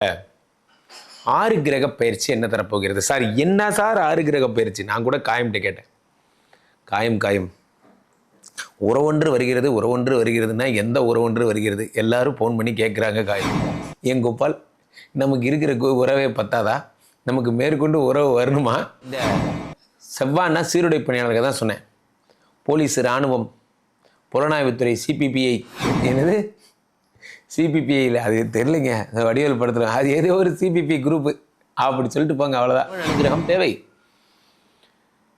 ஆறு கிரக பயிற்சி என்ன தரப்போகிறது சார்? என்ன சார் ஆறு கிரக பயிற்சி? நான் கூட காயம்கிட்ட கேட்டேன். காயம் உறவொன்று வருகிறது, உறவொன்று வருகிறதுனா எந்த உறவொன்று வருகிறது? எல்லாரும் ஃபோன் பண்ணி கேட்குறாங்க. காயம் என் கோபால், நமக்கு இருக்கிற உறவே பத்தாதா? நமக்கு மேற்கொண்டு உறவு வரணுமா? இந்த செவ்வாய்னா சீருடை பணியாளர்கள் தான் சொன்னேன். போலீஸ், இராணுவம், புலனாய்வுத்துறை, சிபிபிஐ, என்னது சிபிபிஐயில் அது தெரியலைங்க, வடிவேல் படத்தில் அது ஏதோ ஒரு சிபிபி குரூப்பு அப்படி சொல்லிட்டு போங்க, அவ்வளோதான். அனுகிரகம் தேவை.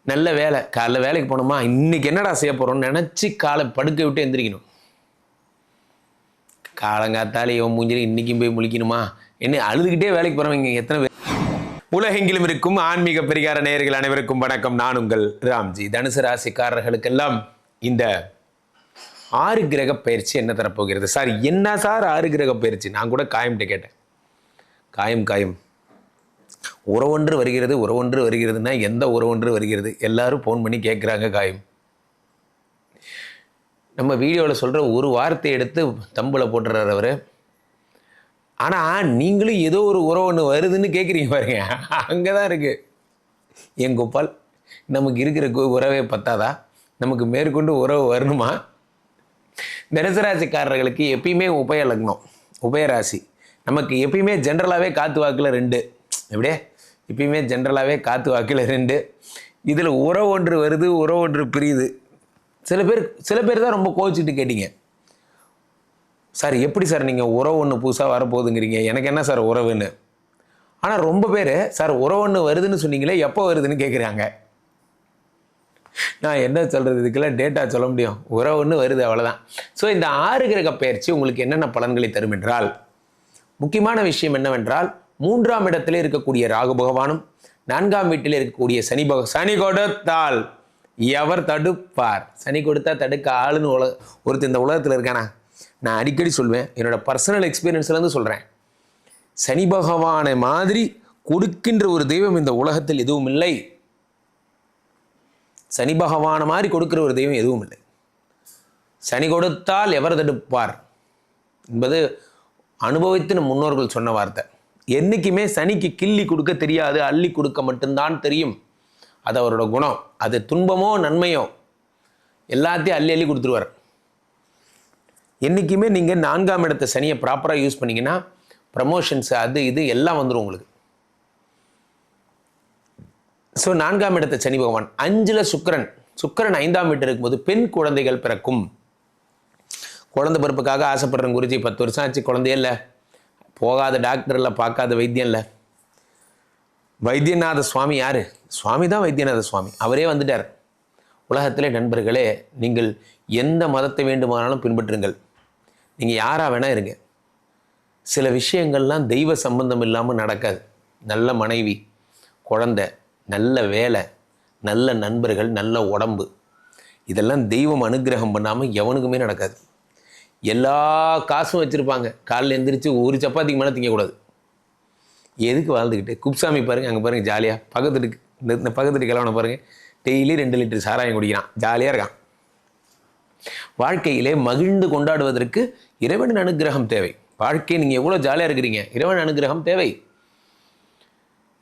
நல்ல வேலை, காலைல வேலைக்கு போனோமா, இன்றைக்கி என்னடா செய்ய போகிறோம்னு நினச்சி காலை படுக்க விட்டு எந்திரிக்கணும். காலங்காத்தாலே இவன் மூஞ்சில் இன்றைக்கும் போய் முழிக்கணுமா என்ன அழுதுகிட்டே வேலைக்கு போகிறவங்க எத்தனை பேர்? உலகெங்கிலும் இருக்கும் ஆன்மீக பரிகார நேயர்கள் அனைவருக்கும் வணக்கம். நான் உங்கள் ராம்ஜி. தனுசு ராசிக்காரர்களுக்கெல்லாம் இந்த ஆறு கிரக பயிற்சி என்ன தரப்போகிறது சார்? என்ன சார் ஆறு கிரக பயிற்சி? நான் கூட காயம்கிட்ட கேட்டேன். காயம் உறவொன்று வருகிறது, உறவொன்று வருகிறதுனா எந்த உறவொன்று வருகிறது? எல்லாரும் ஃபோன் பண்ணி கேட்குறாங்க. காயம் நம்ம வீடியோவில் சொல்கிற ஒரு வார்த்தை எடுத்து தம்பில் போட்டுறார் அவர். ஆனால் நீங்களும் ஏதோ ஒரு உறவு ஒன்று வருதுன்னு கேட்குறீங்க பாருங்க, அங்கே தான் இருக்குது. என் கோபால், நமக்கு இருக்கிற உறவே பத்தாதா? நமக்கு மேற்கொண்டு உறவு வரணுமா? தனுசு ராசிக்காரர்களுக்கு எப்பயுமே உபய லக்னம், உபயராசி. நமக்கு எப்பயுமே ஜென்ரலாகவே காற்று வாக்கில் 2. எப்படியே எப்பயுமே ஜென்ரலாகவே காற்று வாக்கில் 2. இதில் உறவு ஒன்று வருது, உறவு ஒன்று பிரியுது. சில பேர் தான் ரொம்ப கோச்சிட்டு கேட்டீங்க, சார் எப்படி சார் நீங்கள் உறவு ஒன்று புதுசாக வரப்போகுதுங்கிறீங்க, எனக்கு என்ன சார் உறவுன்னு. ஆனால் ரொம்ப பேர் சார் உறவு ஒன்று வருதுன்னு சொன்னீங்களே, எப்போ வருதுன்னு கேட்குறாங்க. நான் என்ன சொல்கிறது, இதுக்கெல்லாம் டேட்டா சொல்ல முடியும். உறவு ஒன்று வருது, அவ்வளோதான். ஸோ இந்த ஆறு கிரக பயிற்சி உங்களுக்கு என்னென்ன பலன்களை தரும் என்றால், முக்கியமான விஷயம் என்னவென்றால், 3ஆம் இடத்திலே இருக்கக்கூடிய ராகு பகவானும் 4ஆம் வீட்டில் இருக்கக்கூடிய சனி கொடுத்தால் எவர் தடுப்பார்? சனி கொடுத்தா தடுக்க ஆளுன்னு ஒருத்தர் இந்த உலகத்தில் இருக்கானா? நான் அடிக்கடி சொல்வேன், என்னோட பர்சனல் எக்ஸ்பீரியன்ஸ்லேருந்து சொல்கிறேன். சனி பகவானை மாதிரி கொடுக்கின்ற ஒரு தெய்வம் இந்த உலகத்தில் எதுவும் இல்லை. சனி பகவானை மாதிரி கொடுக்கிற ஒரு தெய்வம் எதுவும் இல்லை. சனி கொடுத்தால் எவர் தடுப்பார் என்பது அனுபவித்து நம் முன்னோர்கள் சொன்ன வார்த்தை. என்றைக்குமே சனிக்கு கிள்ளி கொடுக்க தெரியாது, அள்ளி கொடுக்க மட்டும்தான் தெரியும். அது அவரோட குணம். அது துன்பமோ நன்மையோ எல்லாத்தையும் அள்ளி அள்ளி கொடுத்துருவார். என்றைக்குமே நீங்கள் 4ஆம் இடத்த சனியை ப்ராப்பராக யூஸ் பண்ணிங்கன்னா ப்ரமோஷன்ஸ் அது இது எல்லாம் வந்துடும் உங்களுக்கு. ஸோ 4ஆம் இடத்த சனி பகவான், 5ல் சுக்கிரன் 5ஆம் வீட்டு இருக்கும்போது பெண் குழந்தைகள் பிறக்கும். குழந்தை பிறப்புக்காக ஆசைப்படுறேன் குருஜி, 10 வருஷம் ஆச்சு குழந்தையே இல்லை, போகாத டாக்டர் இல்லை, பார்க்காத வைத்தியம் இல்லை. வைத்தியநாத சுவாமி யார்? சுவாமி தான் வைத்தியநாத சுவாமி, அவரே வந்துட்டார். உலகத்திலே நண்பர்களே, நீங்கள் எந்த மதத்தை வேண்டுமானாலும் பின்பற்றுங்கள், நீங்கள் யாராக வேணால் இருங்க, சில விஷயங்கள்லாம் தெய்வ சம்பந்தம் இல்லாமல் நடக்காது. நல்ல மனைவி, குழந்தை, நல்ல வேலை, நல்ல நண்பர்கள், நல்ல உடம்பு, இதெல்லாம் தெய்வம் அனுகிரகம் பண்ணாமல் எவனுக்குமே நடக்காது. எல்லா காசும் வச்சுருப்பாங்க, காலையில் எழுந்திரிச்சு ஒரு சப்பாத்திக்கு மேலே திங்கக்கூடாது. எதுக்கு வாழ்ந்துக்கிட்டு? குப்சாமி பாருங்கள், அங்கே பாருங்கள் ஜாலியாக, இந்த பக்கத்துட்டு கிழவனை பாருங்கள், டெய்லி 2 லிட்டர் சாராயம் குடிக்கிறான், ஜாலியாக இருக்கான். வாழ்க்கையிலே மகிழ்ந்து கொண்டாடுவதற்கு இறைவன் அனுகிரகம் தேவை. வாழ்க்கை நீங்கள் எவ்வளோ ஜாலியாக இருக்கிறீங்க, இறைவன் அனுகிரகம் தேவை.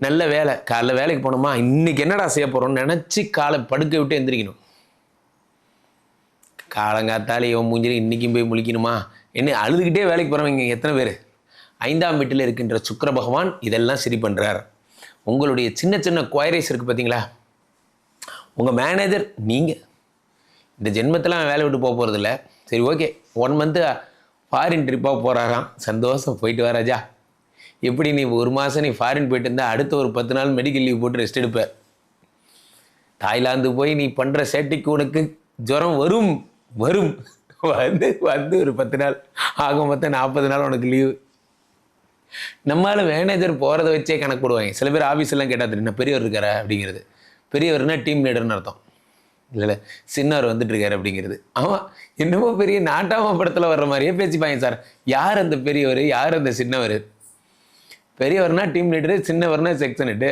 நல்ல வேலை, காலைல வேலைக்கு போனோமா, இன்றைக்கி என்னடா செய்ய போகிறோம்னு நினச்சி காலை படுக்க விட்டு எந்திரிக்கணும். காலங்காத்தாலே இவன் மூஞ்சில் இன்றைக்கும் போய் முழிக்கணுமா என்ன அழுதுகிட்டே வேலைக்கு போகிறவங்க எத்தனை பேர்? 5ஆம் வீட்டில் இருக்கின்ற சுக்கிர பகவான் இதெல்லாம் சரி பண்ணுறார். உங்களுடைய சின்ன சின்ன குவாய்ரேஸ் இருக்குது பார்த்தீங்களா, உங்கள் மேனேஜர் நீங்கள் இந்த ஜென்மத்தில் வேலை விட்டு போக போகிறதில்ல. சரி ஓகே, 1 மந்த்து ஃபாரின் ட்ரிப்பாக போகிறாராம், சந்தோஷம், போயிட்டு வராஜா. எப்படி நீ 1 மாதம் நீ ஃபாரின் போயிட்டு இருந்தால் அடுத்த ஒரு 10 நாள் மெடிக்கல் லீவ் போட்டு ரெஸ்ட் எடுப்ப. தாய்லாந்து போய் நீ பண்ணுற சேட்டைக்கு உனக்கு ஜுரம் வரும் வந்து ஒரு 10 நாள் ஆக மொத்தம் 40 நாள் உனக்கு லீவு. நம்மளால் மேனேஜர் போகிறத வச்சே கணக்கு போடுவாங்க. சில பேர் ஆஃபீஸெல்லாம் கேட்டால் தெரியும், பெரியவர் இருக்காரா அப்படிங்கிறது. பெரியவர்னா டீம் லீடர்னு அர்த்தம், இல்லை சின்னவர் வந்துட்டுருக்காரு அப்படிங்கிறது. ஆமாம், என்னமோ பெரிய நாட்டாம படத்தில் வர்ற மாதிரியே பேசிப்பாங்க சார். யார் அந்த பெரியவர், யார் அந்த சின்னவர்? பெரியவர்னா டீம் லீடரு, சின்னவர்னா செக்ஷன் ஹெட்டு.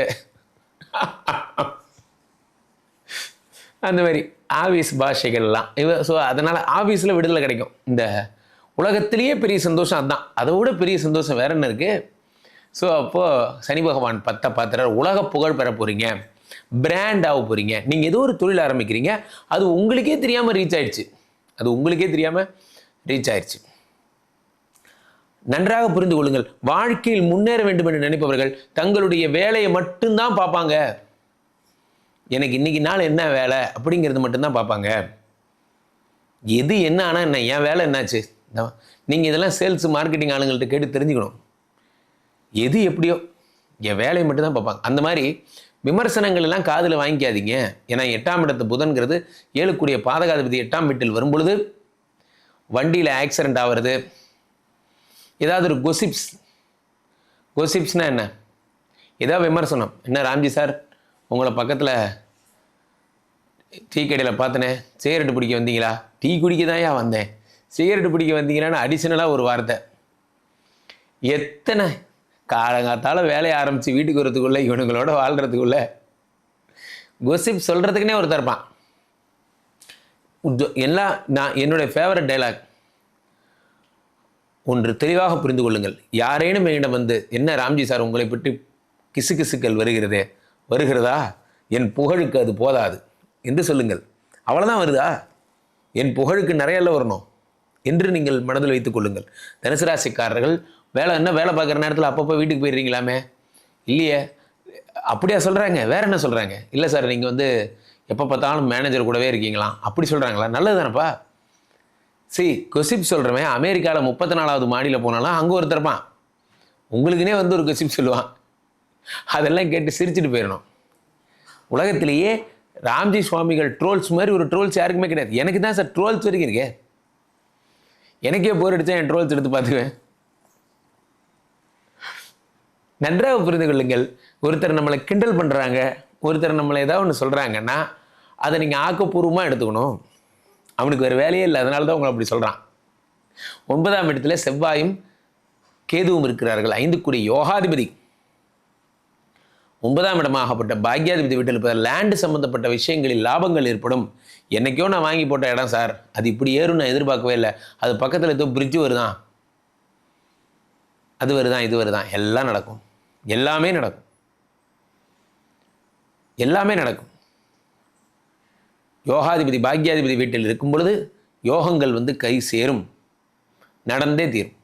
அந்த மாதிரி ஆஃபீஸ் பாஷைகள்லாம் ஸோ அதனால் ஆஃபீஸில் விடுதலை கிடைக்கும். இந்த உலகத்திலேயே பெரிய சந்தோஷம் அதுதான். அதை விட பெரிய சந்தோஷம் வேற என்ன இருக்குது? ஸோ அப்போது சனி பகவான் 10 பார்த்துறாரு. உலக புகழ் பெற போகிறீங்க, பிராண்ட் ஆக போகிறீங்க. நீங்கள் ஏதோ ஒரு தொழில் ஆரம்பிக்கிறீங்க, அது உங்களுக்கே தெரியாமல் ரீச் ஆயிடுச்சு. அது உங்களுக்கே தெரியாமல் ரீச் ஆயிடுச்சு. நன்றாக புரிந்து கொள்ளுங்கள். வாழ்க்கையில் முன்னேற வேண்டும் என்று நினைப்பவர்கள் தங்களுடைய வேலையை மட்டும்தான் பார்ப்பாங்க. எனக்கு இன்னைக்கு நாள் என்ன வேலை அப்படிங்கிறது மட்டும்தான் பார்ப்பாங்க. எது என்ன ஆனால் என்ன, என் வேலை என்னாச்சு? நீங்கள் இதெல்லாம் சேல்ஸ் மார்க்கெட்டிங் ஆளுங்கள்ட்ட கேட்டு தெரிஞ்சுக்கணும். எது எப்படியோ என் வேலையை மட்டும்தான் பார்ப்பாங்க. அந்த மாதிரி விமர்சனங்கள் எல்லாம் காதில் வாங்கிக்காதீங்க. ஏன்னா 8ஆம் இடத்து புதன்கிறது 7க்குடைய பாதகாதிபதி 8ஆம் வீட்டில் வரும்பொழுது வண்டியில் ஆக்சிடென்ட் ஆகிறது, ஏதாவது ஒரு கொசிப்ஸ்னால் என்ன, ஏதாவது விமர்சனம். என்ன ராம்ஜி சார், உங்களை பக்கத்தில் டீ கடையில் பார்த்தனே, சிகரெட்டு பிடிக்க வந்தீங்களா? டீ குடிக்க தான்யா வந்தேன், சிகரெட்டு பிடிக்க வந்தீங்களான்னு அடிஷனலாக ஒரு வார்த்தை. எத்தனை காலங்காத்தால் வேலையை ஆரம்பித்து வீட்டுக்கு வரத்துக்குள்ளே இவனுங்களோட வாழ்கிறதுக்குள்ளே கொசிப் சொல்கிறதுக்குனே ஒரு தரப்பான். எல்லாம் நான் என்னுடைய ஃபேவரட் டைலாக். ஒன்று தெளிவாக புரிந்து கொள்ளுங்கள். யாரேனும் என்னிடம் வந்து, என்ன ராம்ஜி சார் உங்களை பற்றி கிசுகிசுக்கள் வருகிறதா, என் புகழுக்கு அது போதாது என்று சொல்லுங்கள். அவ்வளோதான் வருதா, என் புகழுக்கு நிறைய வரணும் என்று நீங்கள் மனதில் வைத்துக் கொள்ளுங்கள். தனுசு ராசிக்காரர்கள் வேலை பார்க்குற நேரத்தில் அப்பப்போ வீட்டுக்கு போயிடுறீங்களாமே? இல்லையே. அப்படியா சொல்கிறாங்க? வேற என்ன சொல்கிறாங்க? இல்லை சார், நீங்கள் வந்து எப்போ பார்த்தாலும் மேனேஜர் கூடவே இருக்கீங்களா அப்படி சொல்கிறாங்களா? நல்லது தானப்பா. கொசிப் சொல்கிறவன் அமெரிக்காவில் 34வது மாடியில் போனாலும் அங்கே ஒருத்தரப்பான் உங்களுக்குனே வந்து ஒரு கொசிப் சொல்லுவான். அதெல்லாம் கேட்டு சிரிச்சுட்டு போயிடணும். உலகத்திலேயே ராம்ஜி சுவாமிகள் ட்ரோல்ஸ் மாதிரி ஒரு ட்ரோல்ஸ் யாருக்குமே கிடையாது. எனக்கு தான் சார் ட்ரோல்ஸ் வரைக்கும் இருக்கே. எனக்கே போர் அடித்தா என் ட்ரோல்ஸ் எடுத்து பார்த்துக்குவேன். நன்றாக புரிந்து கொள்ளுங்கள். ஒருத்தர் நம்மளை கிண்டல் பண்ணுறாங்க, ஒருத்தர் நம்மளை ஏதாவது ஒன்று சொல்கிறாங்கன்னா அதை நீங்கள் ஆக்கப்பூர்வமாக எடுத்துக்கணும். அவனுக்கு வேறு வேலையே இல்லை, அதனால தான் உங்களை அப்படி சொல்கிறான். 9ஆம் இடத்துல செவ்வாயும் கேதுவும் இருக்கிறார்கள். 5க்குடைய யோகாதிபதி 9ஆம் இடமாகப்பட்ட பாக்யாதிபதி வீட்டில் இப்போ லேண்டு சம்மந்தப்பட்ட விஷயங்களில் லாபங்கள் ஏற்படும். என்றைக்கோ நான் வாங்கி போட்ட இடம் சார், அது இப்படி ஏறும் நான் எதிர்பார்க்கவே இல்லை. அது பக்கத்தில் ஏதோ பிரிட்ஜு வருதான், அது வருதான், இது வருதான், எல்லாம் நடக்கும். எல்லாமே நடக்கும். யோகாதிபதி பாக்யாதிபதி வீட்டில் இருக்கும் பொழுது யோகங்கள் வந்து கை சேரும், நடந்தே தீரும்.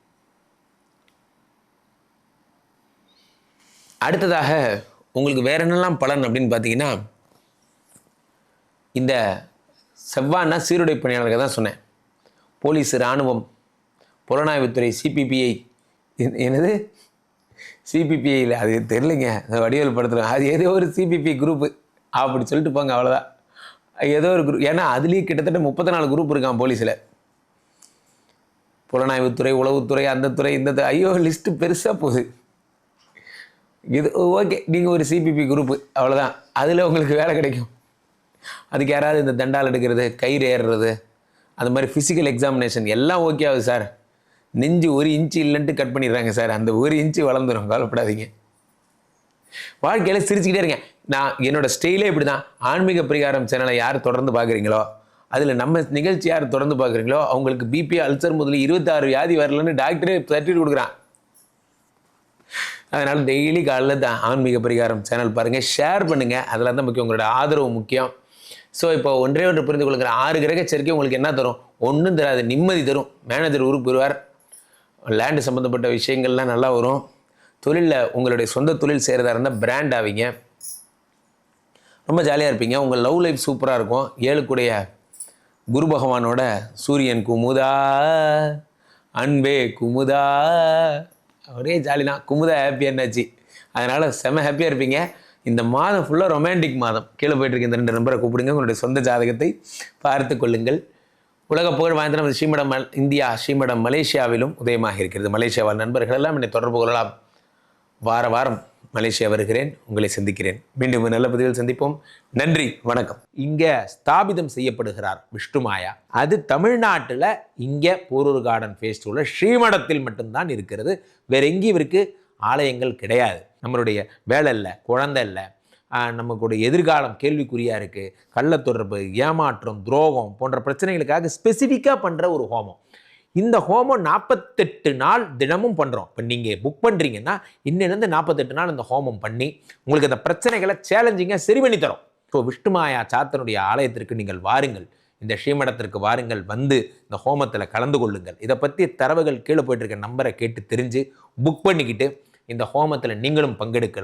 அடுத்ததாக உங்களுக்கு வேற என்னெல்லாம் பலன் அப்படின்னு பார்த்தீங்கன்னா, இந்த செவ்வாய்னா சீருடை பணியாளர்கள் தான் சொன்னேன். போலீஸ், இராணுவம், புலனாய்வுத்துறை, சிபிபிஐ, என்னது சிபிபிஐயில் அது தெரிலைங்க, வடிவேல் படத்தில் அது ஏதோ ஒரு சிபிபி குரூப்பு அப்படி சொல்லிட்டு போங்க, அவ்வளோதான். ஏதோ ஒரு குரூப், ஏன்னா அதுலேயும் கிட்டத்தட்ட 34 குரூப் இருக்கான் போலீஸில். புலனாய்வுத்துறை, உளவுத்துறை, அந்த துறை, இந்த ஐயோ லிஸ்ட்டு பெருசாக போகுது. இது ஓகே, நீங்கள் ஒரு சிபிபி குரூப்பு, அவ்வளோதான். அதில் உங்களுக்கு வேலை கிடைக்கும். அதுக்கு யாராவது இந்த தண்டால் எடுக்கிறது, கயிறு ஏறுறது, அது மாதிரி ஃபிசிக்கல் எக்ஸாமினேஷன் எல்லாம் ஓகே ஆகுது சார். நெஞ்சு 1 இன்ச்சு இல்லைன்ட்டு கட் பண்ணிடுறாங்க சார், அந்த 1 இன்ச்சு வளர்ந்துடும், கவலைப்படாதீங்க. வாழ்க்கையில் சிரிச்சுக்கிட்டே இருங்க. நான் என்னோடய ஸ்டைலே இப்படி தான். ஆன்மீக பரிகாரம் சேனலை யார் தொடர்ந்து பார்க்குறீங்களோ, அதில் நம்ம நிகழ்ச்சி யார் தொடர்ந்து பார்க்குறீங்களோ அவங்களுக்கு பிபி, அல்சர் முதல்ல 26 வியாதி வரலன்னு டாக்டரே சர்டிஃபிகேட் கொடுக்குறான். அதனால் டெய்லி காலையில் தான் ஆன்மீக பரிகாரம் சேனல் பாருங்கள், ஷேர் பண்ணுங்கள். அதில் தான் முக்கியம், உங்களோட ஆதரவு முக்கியம். ஸோ இப்போ ஒன்றே ஒன்று புரிந்து கொள்ளுங்கிற 6 கிரக சேர்க்கை உங்களுக்கு என்ன தரும்? ஒன்றும் தராது, நிம்மதி தரும். மேனேஜர் ஊருக்கு போயிடுவார், லேண்டு சம்மந்தப்பட்ட விஷயங்கள்லாம் நல்லா வரும். தொழிலில் உங்களுடைய சொந்த தொழில் செய்கிறதா இருந்தால் பிராண்ட் ஆவீங்க, ரொம்ப ஜாலியாக இருப்பீங்க. உங்கள் லவ் லைஃப் சூப்பராக இருக்கும். 7க்குடைய குரு பகவானோட சூரியன் குமுதா அன்பே குமுதா, ஒரே ஜாலி தான். குமுதா ஹாப்பி என்னாச்சு, அதனால் செம்ம ஹாப்பியாக இருப்பீங்க. இந்த மாதம் ஃபுல்லாக ரொமான்டிக் மாதம். கீழே போய்ட்டுருக்கு இந்த 2 நம்பரை கூப்பிடுங்க, உங்களுடைய சொந்த ஜாதகத்தை பார்த்து கொள்ளுங்கள். உலக புகழ் வாய்ந்த நம்ம ஸ்ரீமடம் இந்தியா, ஸ்ரீமடம் மலேசியாவிலும் உதயமாக இருக்கிறது. மலேசியாவால் நண்பர்கள் எல்லாம் என்னை தொடர்பு கொள்ளலாம். வாரம் மலேசியா வருகிறேன், உங்களை சந்திக்கிறேன். மீண்டும் நல்ல பதிவில் சந்திப்போம். நன்றி, வணக்கம். இங்கே ஸ்தாபிதம் செய்யப்படுகிறார் விஷ்ணுமாயா. அது தமிழ்நாட்டில் இங்கே போரூர் கார்டன் ஃபேஸ் உள்ள ஸ்ரீமடத்தில் மட்டும்தான் இருக்கிறது. வேற எங்கேயும் இவருக்கு ஆலயங்கள் கிடையாது. நம்மளுடைய வேலை இல்லை, குழந்தை இல்லை, நமக்குடைய எதிர்காலம் கேள்விக்குறியாக இருக்குது, கள்ளத்தொடர்பு, ஏமாற்றம், துரோகம் போன்ற பிரச்சனைகளுக்காக ஸ்பெசிஃபிக்காக பண்ணுற ஒரு ஹோமம். இந்த ஹோமம் 48 நாள் தினமும் பண்ணுறோம். இப்போ நீங்கள் புக் பண்ணுறீங்கன்னா இன்னிலேருந்து 48 நாள் இந்த ஹோமம் பண்ணி உங்களுக்கு அந்த பிரச்சனைகளை சேலஞ்சிங்காக சரி பண்ணி தரோம். ஸோ விஷ்ணுமாயா சாத்தனுடைய ஆலயத்திற்கு நீங்கள் வாருங்கள், இந்த ஸ்ரீமடத்திற்கு வாருங்கள், வந்து இந்த ஹோமத்தில் கலந்து கொள்ளுங்கள். இதை பற்றி தரவுகள் கீழே போயிட்டு இருக்க நம்பரை கேட்டு தெரிஞ்சு புக் பண்ணிக்கிட்டு இந்த ஹோமத்தில் நீங்களும் பங்கெடுக்கலாம்.